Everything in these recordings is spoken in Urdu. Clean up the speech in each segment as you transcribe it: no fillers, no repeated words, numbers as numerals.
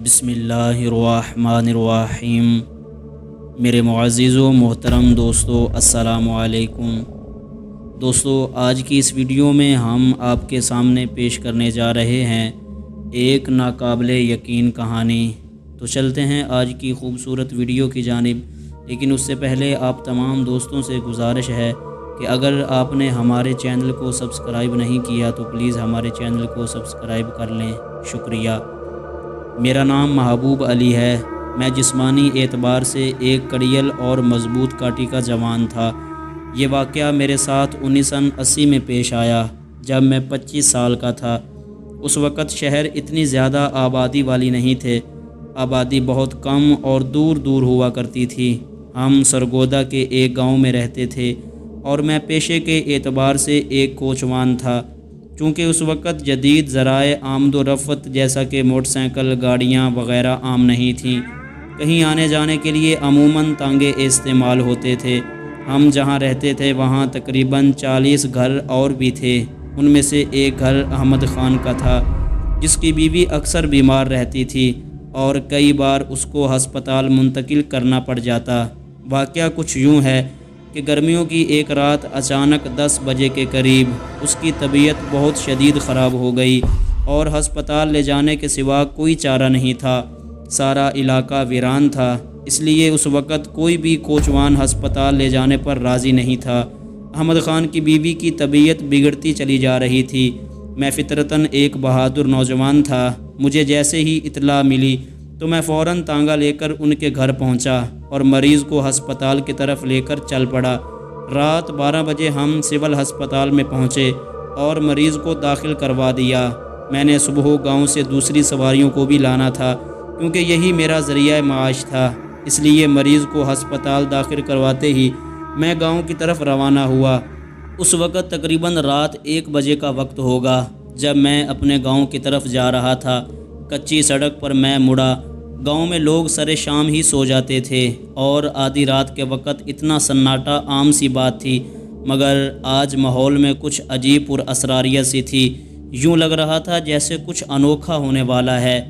بسم اللہ الرحمن الرحیم۔ میرے معزز و محترم دوستو، السلام علیکم۔ دوستو، آج کی اس ویڈیو میں ہم آپ کے سامنے پیش کرنے جا رہے ہیں ایک ناقابل یقین کہانی۔ تو چلتے ہیں آج کی خوبصورت ویڈیو کی جانب، لیکن اس سے پہلے آپ تمام دوستوں سے گزارش ہے کہ اگر آپ نے ہمارے چینل کو سبسکرائب نہیں کیا تو پلیز ہمارے چینل کو سبسکرائب کر لیں، شکریہ۔ میرا نام محبوب علی ہے۔ میں جسمانی اعتبار سے ایک کڑیل اور مضبوط کاٹی کا جوان تھا۔ یہ واقعہ میرے ساتھ 1980 میں پیش آیا، جب میں 25 سال کا تھا۔ اس وقت شہر اتنی زیادہ آبادی والی نہیں تھے، آبادی بہت کم اور دور دور ہوا کرتی تھی۔ ہم سرگودا کے ایک گاؤں میں رہتے تھے اور میں پیشے کے اعتبار سے ایک کوچوان تھا۔ چونکہ اس وقت جدید ذرائع آمد و رفت جیسا کہ موٹر سائیکل، گاڑیاں وغیرہ عام نہیں تھیں، کہیں آنے جانے کے لیے عموماً تانگے استعمال ہوتے تھے۔ ہم جہاں رہتے تھے وہاں تقریباً 40 گھر اور بھی تھے۔ ان میں سے ایک گھر احمد خان کا تھا، جس کی بیوی اکثر بیمار رہتی تھی اور کئی بار اس کو ہسپتال منتقل کرنا پڑ جاتا۔ واقعہ کچھ یوں ہے کہ گرمیوں کی ایک رات اچانک 10 بجے کے قریب اس کی طبیعت بہت شدید خراب ہو گئی اور ہسپتال لے جانے کے سوا کوئی چارہ نہیں تھا۔ سارا علاقہ ویران تھا، اس لیے اس وقت کوئی بھی کوچوان ہسپتال لے جانے پر راضی نہیں تھا۔ احمد خان کی بیوی کی طبیعت بگڑتی چلی جا رہی تھی۔ میں فطرتاً ایک بہادر نوجوان تھا۔ مجھے جیسے ہی اطلاع ملی تو میں فوراً تانگا لے کر ان کے گھر پہنچا اور مریض کو ہسپتال کی طرف لے کر چل پڑا۔ رات 12 بجے ہم سول ہسپتال میں پہنچے اور مریض کو داخل کروا دیا۔ میں نے صبح گاؤں سے دوسری سواریوں کو بھی لانا تھا، کیونکہ یہی میرا ذریعہ معاش تھا۔ اس لیے مریض کو ہسپتال داخل کرواتے ہی میں گاؤں کی طرف روانہ ہوا۔ اس وقت تقریباً رات 1 بجے کا وقت ہوگا جب میں اپنے گاؤں کی طرف جا رہا تھا۔ کچی سڑک پر میں مڑا۔ گاؤں میں لوگ سر شام ہی سو جاتے تھے اور آدھی رات کے وقت اتنا سناٹا عام سی بات تھی، مگر آج ماحول میں کچھ عجیب پر اسراریت سی تھی۔ یوں لگ رہا تھا جیسے کچھ انوکھا ہونے والا ہے۔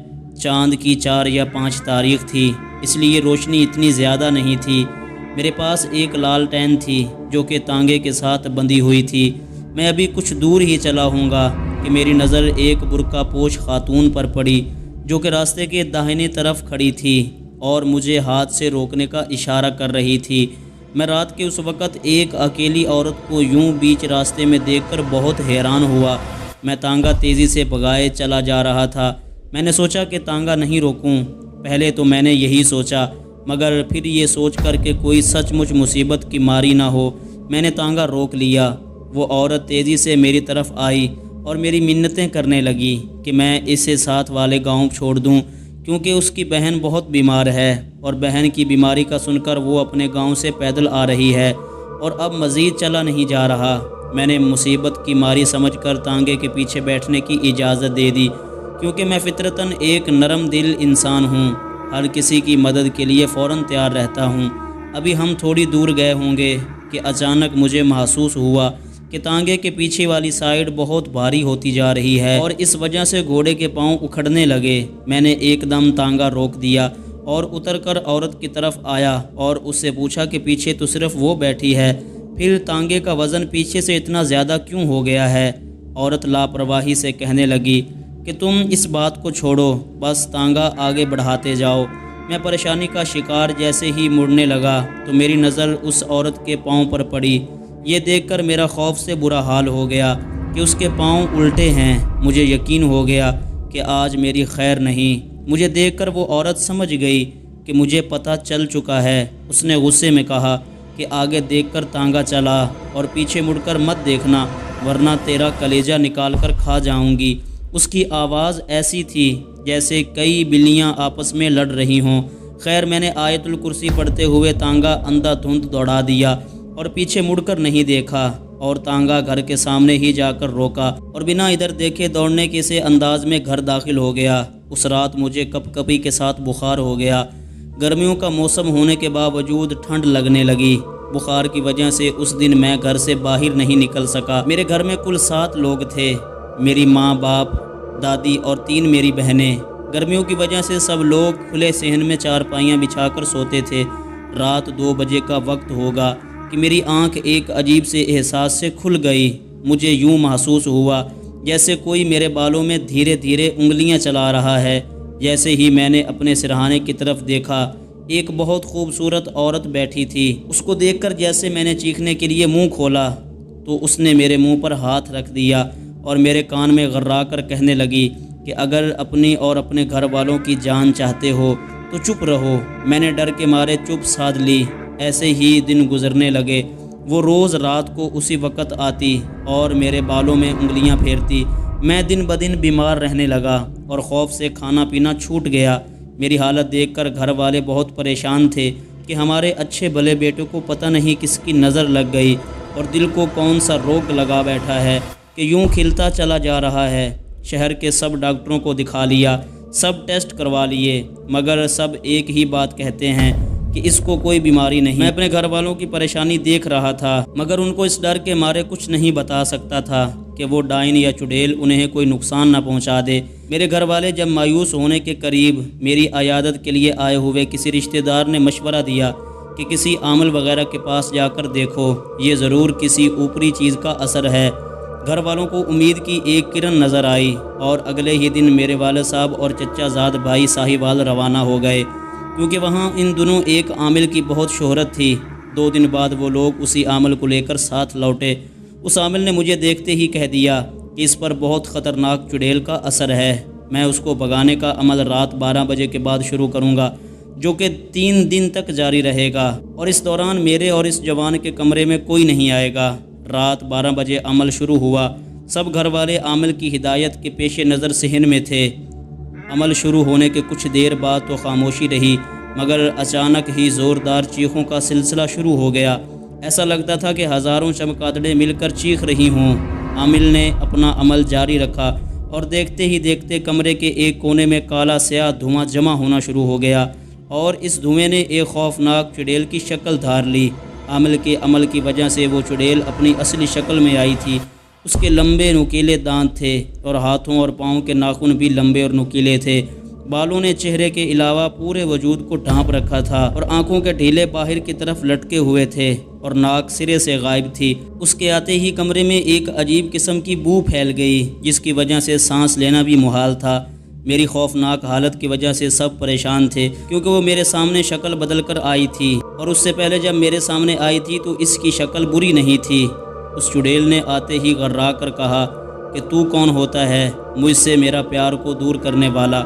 چاند کی 4 یا 5 تاریخ تھی، اس لیے روشنی اتنی زیادہ نہیں تھی۔ میرے پاس ایک لالٹین تھی جو کہ تانگے کے ساتھ بندھی ہوئی تھی۔ میں ابھی کچھ دور ہی چلا ہوں گا کہ میری نظر ایک برقع پوش خاتون پر پڑی جو کہ راستے کے داہنی طرف کھڑی تھی اور مجھے ہاتھ سے روکنے کا اشارہ کر رہی تھی۔ میں رات کے اس وقت ایک اکیلی عورت کو یوں بیچ راستے میں دیکھ کر بہت حیران ہوا۔ میں تانگا تیزی سے بھگائے چلا جا رہا تھا۔ میں نے سوچا کہ تانگا نہیں روکوں۔ پہلے تو میں نے یہی سوچا، مگر پھر یہ سوچ کر کہ کوئی سچ مچ مصیبت کی ماری نہ ہو، میں نے تانگا روک لیا۔ وہ عورت تیزی سے میری طرف آئی اور میری منتیں کرنے لگی کہ میں اسے ساتھ والے گاؤں چھوڑ دوں، کیونکہ اس کی بہن بہت بیمار ہے اور بہن کی بیماری کا سن کر وہ اپنے گاؤں سے پیدل آ رہی ہے اور اب مزید چلا نہیں جا رہا۔ میں نے مصیبت کی ماری سمجھ کر تانگے کے پیچھے بیٹھنے کی اجازت دے دی، کیونکہ میں فطرتاً ایک نرم دل انسان ہوں، ہر کسی کی مدد کے لیے فوراً تیار رہتا ہوں۔ ابھی ہم تھوڑی دور گئے ہوں گے کہ اچانک مجھے محسوس ہوا کہ تانگے کے پیچھے والی سائیڈ بہت بھاری ہوتی جا رہی ہے اور اس وجہ سے گھوڑے کے پاؤں اکھڑنے لگے۔ میں نے ایک دم تانگا روک دیا اور اتر کر عورت کی طرف آیا اور اس سے پوچھا کہ پیچھے تو صرف وہ بیٹھی ہے، پھر تانگے کا وزن پیچھے سے اتنا زیادہ کیوں ہو گیا ہے؟ عورت لاپرواہی سے کہنے لگی کہ تم اس بات کو چھوڑو، بس تانگا آگے بڑھاتے جاؤ۔ میں پریشانی کا شکار جیسے ہی مڑنے لگا تو میری نظر اس عورت کے پاؤں پر پڑی۔ یہ دیکھ کر میرا خوف سے برا حال ہو گیا کہ اس کے پاؤں الٹے ہیں۔ مجھے یقین ہو گیا کہ آج میری خیر نہیں۔ مجھے دیکھ کر وہ عورت سمجھ گئی کہ مجھے پتہ چل چکا ہے۔ اس نے غصے میں کہا کہ آگے دیکھ کر تانگا چلا اور پیچھے مڑ کر مت دیکھنا، ورنہ تیرا کلیجہ نکال کر کھا جاؤں گی۔ اس کی آواز ایسی تھی جیسے کئی بلیاں آپس میں لڑ رہی ہوں۔ خیر، میں نے آیت الکرسی پڑھتے ہوئے تانگا اندھا دھند دوڑا دیا اور پیچھے مڑ کر نہیں دیکھا اور تانگا گھر کے سامنے ہی جا کر روکا اور بنا ادھر دیکھے دوڑنے کے سے انداز میں گھر داخل ہو گیا۔ اس رات مجھے کپ کپی کے ساتھ بخار ہو گیا۔ گرمیوں کا موسم ہونے کے باوجود ٹھنڈ لگنے لگی۔ بخار کی وجہ سے اس دن میں گھر سے باہر نہیں نکل سکا۔ میرے گھر میں کل 7 لوگ تھے، میری ماں، باپ، دادی اور 3 میری بہنیں۔ گرمیوں کی وجہ سے سب لوگ کھلے صحن میں چارپائیاں بچھا کر سوتے تھے۔ رات 2 بجے کا وقت ہوگا کہ میری آنکھ ایک عجیب سے احساس سے کھل گئی۔ مجھے یوں محسوس ہوا جیسے کوئی میرے بالوں میں دھیرے دھیرے انگلیاں چلا رہا ہے۔ جیسے ہی میں نے اپنے سرہانے کی طرف دیکھا، ایک بہت خوبصورت عورت بیٹھی تھی۔ اس کو دیکھ کر جیسے میں نے چیخنے کے لیے منہ کھولا تو اس نے میرے منہ پر ہاتھ رکھ دیا اور میرے کان میں غرا کر کہنے لگی کہ اگر اپنی اور اپنے گھر والوں کی جان چاہتے ہو تو چپ رہو۔ میں نے ڈر کے مارے چپ سادھ لی۔ ایسے ہی دن گزرنے لگے۔ وہ روز رات کو اسی وقت آتی اور میرے بالوں میں انگلیاں پھیرتی۔ میں دن بدن بیمار رہنے لگا اور خوف سے کھانا پینا چھوٹ گیا۔ میری حالت دیکھ کر گھر والے بہت پریشان تھے کہ ہمارے اچھے بھلے بیٹے کو پتہ نہیں کس کی نظر لگ گئی اور دل کو کون سا روگ لگا بیٹھا ہے کہ یوں کھلتا چلا جا رہا ہے۔ شہر کے سب ڈاکٹروں کو دکھا لیا، سب ٹیسٹ کروا لیے، مگر سب ایک ہی بات کہتے ہیں کہ اس کو کوئی بیماری نہیں۔ میں اپنے گھر والوں کی پریشانی دیکھ رہا تھا، مگر ان کو اس ڈر کے مارے کچھ نہیں بتا سکتا تھا کہ وہ ڈائن یا چڑیل انہیں کوئی نقصان نہ پہنچا دے۔ میرے گھر والے جب مایوس ہونے کے قریب میری عیادت کے لیے آئے ہوئے کسی رشتہ دار نے مشورہ دیا کہ کسی عامل وغیرہ کے پاس جا کر دیکھو، یہ ضرور کسی اوپری چیز کا اثر ہے۔ گھر والوں کو امید کی ایک کرن نظر آئی اور اگلے ہی دن میرے والد صاحب اور چچا زاد بھائی ساہیوال روانہ ہو گئے، کیونکہ وہاں ان دنوں ایک عامل کی بہت شہرت تھی۔ 2 دن بعد وہ لوگ اسی عامل کو لے کر ساتھ لوٹے۔ اس عامل نے مجھے دیکھتے ہی کہہ دیا کہ اس پر بہت خطرناک چڑیل کا اثر ہے۔ میں اس کو بھگانے کا عمل رات 12 بجے کے بعد شروع کروں گا، جو کہ 3 دن تک جاری رہے گا، اور اس دوران میرے اور اس جوان کے کمرے میں کوئی نہیں آئے گا۔ رات 12 بجے عمل شروع ہوا۔ سب گھر والے عامل کی ہدایت کے پیش نظر صحن میں تھے۔ عمل شروع ہونے کے کچھ دیر بعد تو خاموشی رہی، مگر اچانک ہی زوردار چیخوں کا سلسلہ شروع ہو گیا۔ ایسا لگتا تھا کہ ہزاروں چمگادڑیں مل کر چیخ رہی ہوں۔ عامل نے اپنا عمل جاری رکھا اور دیکھتے ہی دیکھتے کمرے کے ایک کونے میں کالا سیاہ دھواں جمع ہونا شروع ہو گیا اور اس دھوئیں نے ایک خوفناک چڑیل کی شکل دھار لی۔ عامل کے عمل کی وجہ سے وہ چڑیل اپنی اصلی شکل میں آئی تھی۔ اس کے لمبے نوکیلے دانت تھے اور ہاتھوں اور پاؤں کے ناخن بھی لمبے اور نوکیلے تھے۔ بالوں نے چہرے کے علاوہ پورے وجود کو ڈھانپ رکھا تھا اور آنکھوں کے ڈھیلے باہر کی طرف لٹکے ہوئے تھے اور ناک سرے سے غائب تھی۔ اس کے آتے ہی کمرے میں ایک عجیب قسم کی بو پھیل گئی، جس کی وجہ سے سانس لینا بھی محال تھا۔ میری خوفناک حالت کی وجہ سے سب پریشان تھے، کیونکہ وہ میرے سامنے شکل بدل کر آئی تھی اور اس سے پہلے جب میرے سامنے آئی تھی تو اس کی شکل بری نہیں تھی۔ اس چڑیل نے آتے ہی غرا کر کہا کہ تو کون ہوتا ہے مجھ سے میرا پیار کو دور کرنے والا؟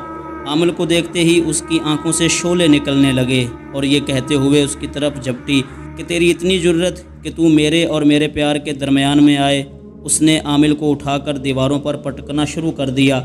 عامل کو دیکھتے ہی اس کی آنکھوں سے شعلے نکلنے لگے اور یہ کہتے ہوئے اس کی طرف جھپٹی کہ تیری اتنی جرت کہ تو میرے اور میرے پیار کے درمیان میں آئے۔ اس نے عامل کو اٹھا کر دیواروں پر پٹکنا شروع کر دیا۔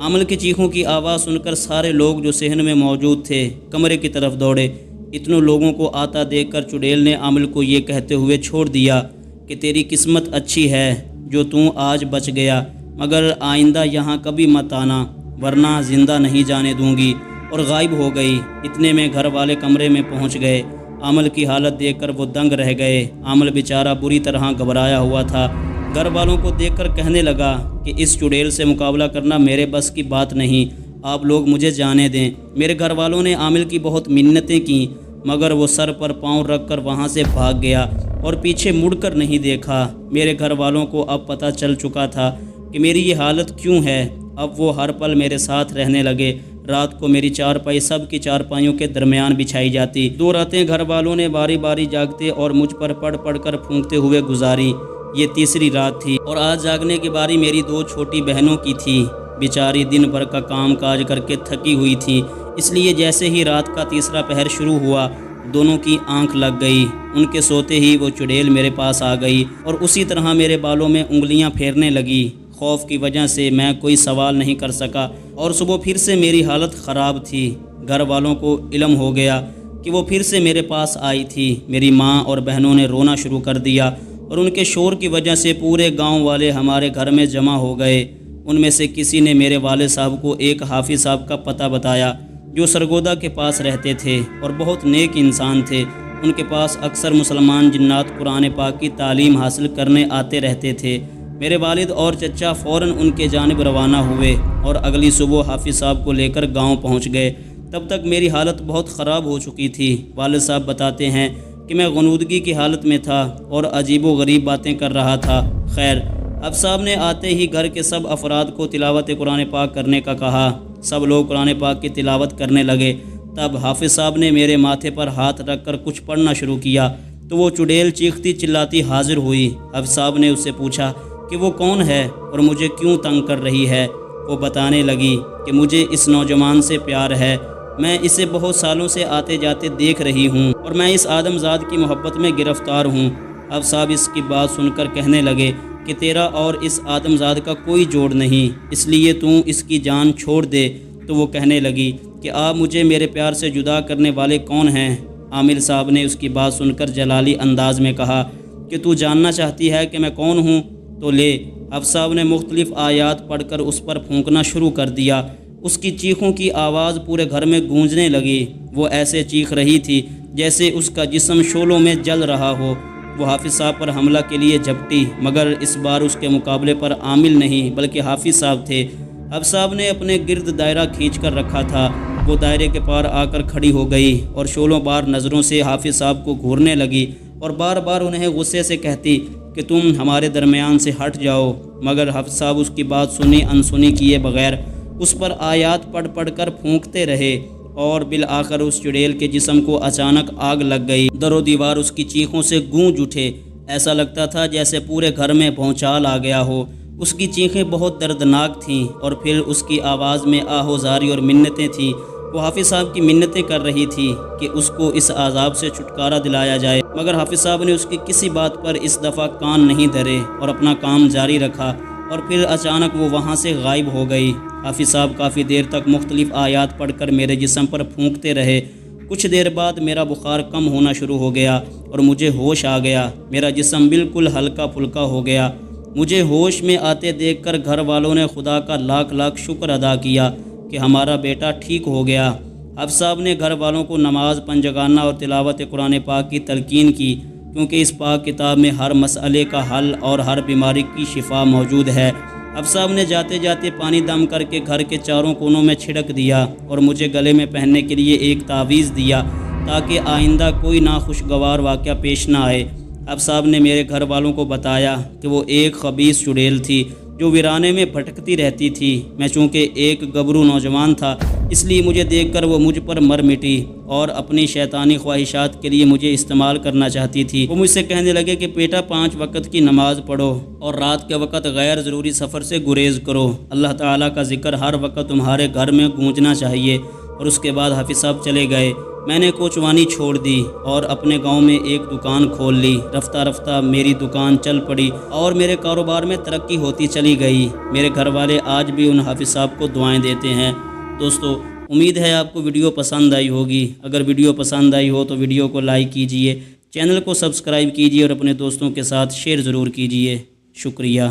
عامل کی چیخوں کی آواز سن کر سارے لوگ جو صحن میں موجود تھے کمرے کی طرف دوڑے۔ اتنوں لوگوں کو آتا دیکھ کر چڑیل نے عامل کو یہ کہتے ہوئے چھوڑ دیا کہ تیری قسمت اچھی ہے جو تو آج بچ گیا، مگر آئندہ یہاں کبھی مت آنا ورنہ زندہ نہیں جانے دوں گی، اور غائب ہو گئی۔ اتنے میں گھر والے کمرے میں پہنچ گئے۔ عامل کی حالت دیکھ کر وہ دنگ رہ گئے۔ عامل بیچارہ بری طرح گھبرایا ہوا تھا۔ گھر والوں کو دیکھ کر کہنے لگا کہ اس چڑیل سے مقابلہ کرنا میرے بس کی بات نہیں، آپ لوگ مجھے جانے دیں۔ میرے گھر والوں نے عامل کی بہت منتیں کیں، مگر وہ سر پر پاؤں رکھ کر وہاں سے بھاگ گیا اور پیچھے مڑ کر نہیں دیکھا۔ میرے گھر والوں کو اب پتہ چل چکا تھا کہ میری یہ حالت کیوں ہے۔ اب وہ ہر پل میرے ساتھ رہنے لگے۔ رات کو میری چارپائی سب کی چارپائیوں کے درمیان بچھائی جاتی۔ 2 راتیں گھر والوں نے باری باری جاگتے اور مجھ پر پڑھ پڑھ کر پھونکتے ہوئے گزاری۔ یہ تیسری رات تھی اور آج جاگنے کی باری میری 2 چھوٹی بہنوں کی تھی۔ بیچاری دن بھر کا کام کاج کر کے تھکی ہوئی تھی، اس لیے جیسے ہی رات کا تیسرا پہر شروع ہوا دونوں کی آنکھ لگ گئی۔ ان کے سوتے ہی وہ چڑیل میرے پاس آ گئی اور اسی طرح میرے بالوں میں انگلیاں پھیرنے لگی۔ خوف کی وجہ سے میں کوئی سوال نہیں کر سکا اور صبح پھر سے میری حالت خراب تھی۔ گھر والوں کو علم ہو گیا کہ وہ پھر سے میرے پاس آئی تھی۔ میری ماں اور بہنوں نے رونا شروع کر دیا اور ان کے شور کی وجہ سے پورے گاؤں والے ہمارے گھر میں جمع ہو گئے۔ ان میں سے کسی نے میرے والد صاحب کو ایک حافظ صاحب کا پتہ بتایا جو سرگودا کے پاس رہتے تھے اور بہت نیک انسان تھے۔ ان کے پاس اکثر مسلمان جنات قرآن پاک کی تعلیم حاصل کرنے آتے رہتے تھے۔ میرے والد اور چچا فوراً ان کے جانب روانہ ہوئے اور اگلی صبح حافظ صاحب کو لے کر گاؤں پہنچ گئے۔ تب تک میری حالت بہت خراب ہو چکی تھی۔ والد صاحب بتاتے ہیں کہ میں غنودگی کی حالت میں تھا اور عجیب و غریب باتیں کر رہا تھا۔ خیر، حافظ صاحب نے آتے ہی گھر کے سب افراد کو تلاوت قرآن پاک کرنے کا کہا۔ سب لوگ قرآن پاک کی تلاوت کرنے لگے۔ تب حافظ صاحب نے میرے ماتھے پر ہاتھ رکھ کر کچھ پڑھنا شروع کیا تو وہ چڑیل چیختی چلاتی حاضر ہوئی۔ حافظ صاحب نے اس سے پوچھا کہ وہ کون ہے اور مجھے کیوں تنگ کر رہی ہے۔ وہ بتانے لگی کہ مجھے اس نوجوان سے پیار ہے، میں اسے بہت سالوں سے آتے جاتے دیکھ رہی ہوں اور میں اس آدم زاد کی محبت میں گرفتار ہوں۔ حافظ صاحب اس کی بات سن کر کہنے لگے کہ تیرا اور اس آدم زاد کا کوئی جوڑ نہیں، اس لیے تو اس کی جان چھوڑ دے۔ تو وہ کہنے لگی کہ آپ مجھے میرے پیار سے جدا کرنے والے کون ہیں؟ عامر صاحب نے اس کی بات سن کر جلالی انداز میں کہا کہ تو جاننا چاہتی ہے کہ میں کون ہوں؟ تو لے۔ حافظ صاحب نے مختلف آیات پڑھ کر اس پر پھونکنا شروع کر دیا۔ اس کی چیخوں کی آواز پورے گھر میں گونجنے لگی۔ وہ ایسے چیخ رہی تھی جیسے اس کا جسم شعلوں میں جل رہا ہو۔ وہ حافظ صاحب پر حملہ کے لیے جھپٹی، مگر اس بار اس کے مقابلے پر عامل نہیں بلکہ حافظ صاحب تھے۔ حافظ صاحب نے اپنے گرد دائرہ کھینچ کر رکھا تھا۔ وہ دائرے کے پار آ کر کھڑی ہو گئی اور شعلوں بار نظروں سے حافظ صاحب کو گھورنے لگی اور بار بار انہیں غصے سے کہتی کہ تم ہمارے درمیان سے ہٹ جاؤ، مگر حافظ صاحب اس کی بات سنی انسنی کیے بغیر اس پر آیات پڑھ پڑھ کر پھونکتے رہے اور بالآخر اس چڑیل کے جسم کو اچانک آگ لگ گئی۔ در و دیوار اس کی چیخوں سے گونج اٹھے، ایسا لگتا تھا جیسے پورے گھر میں بھونچال آ گیا ہو۔ اس کی چیخیں بہت دردناک تھیں اور پھر اس کی آواز میں آہوزاری اور منتیں تھیں۔ وہ حافظ صاحب کی منتیں کر رہی تھی کہ اس کو اس عذاب سے چھٹکارا دلایا جائے، مگر حافظ صاحب نے اس کی کسی بات پر اس دفعہ کان نہیں دھرے اور اپنا کام جاری رکھا اور پھر اچانک وہ وہاں سے غائب ہو گئی۔ حافظ صاحب کافی دیر تک مختلف آیات پڑھ کر میرے جسم پر پھونکتے رہے۔ کچھ دیر بعد میرا بخار کم ہونا شروع ہو گیا اور مجھے ہوش آ گیا۔ میرا جسم بالکل ہلکا پھلکا ہو گیا۔ مجھے ہوش میں آتے دیکھ کر گھر والوں نے خدا کا لاکھ لاکھ شکر ادا کیا کہ ہمارا بیٹا ٹھیک ہو گیا۔ حافظ صاحب نے گھر والوں کو نماز پنجگانہ اور تلاوت قرآن پاک کی تلقین کی، کیونکہ اس پاک کتاب میں ہر مسئلے کا حل اور ہر بیماری کی شفا موجود ہے۔ حافظ صاحب نے جاتے جاتے پانی دم کر کے گھر کے چاروں کونوں میں چھڑک دیا اور مجھے گلے میں پہننے کے لیے ایک تعویذ دیا تاکہ آئندہ کوئی ناخوشگوار واقعہ پیش نہ آئے۔ حافظ صاحب نے میرے گھر والوں کو بتایا کہ وہ ایک خبیث چڑیل تھی جو ویرانے میں بھٹکتی رہتی تھی۔ میں چونکہ ایک گبرو نوجوان تھا، اس لیے مجھے دیکھ کر وہ مجھ پر مر مٹی اور اپنی شیطانی خواہشات کے لیے مجھے استعمال کرنا چاہتی تھی۔ وہ مجھ سے کہنے لگے کہ بیٹا 5 وقت کی نماز پڑھو اور رات کے وقت غیر ضروری سفر سے گریز کرو۔ اللہ تعالیٰ کا ذکر ہر وقت تمہارے گھر میں گونجنا چاہیے۔ اور اس کے بعد حافظ صاحب چلے گئے۔ میں نے کوچوانی چھوڑ دی اور اپنے گاؤں میں ایک دکان کھول لی۔ رفتہ رفتہ میری دکان چل پڑی اور میرے کاروبار میں ترقی ہوتی چلی گئی۔ میرے گھر والے آج بھی ان حافظ صاحب کو دعائیں دیتے ہیں۔ دوستو، امید ہے آپ کو ویڈیو پسند آئی ہوگی۔ اگر ویڈیو پسند آئی ہو تو ویڈیو کو لائک کیجئے، چینل کو سبسکرائب کیجئے اور اپنے دوستوں کے ساتھ شیئر ضرور کیجئے۔ شکریہ۔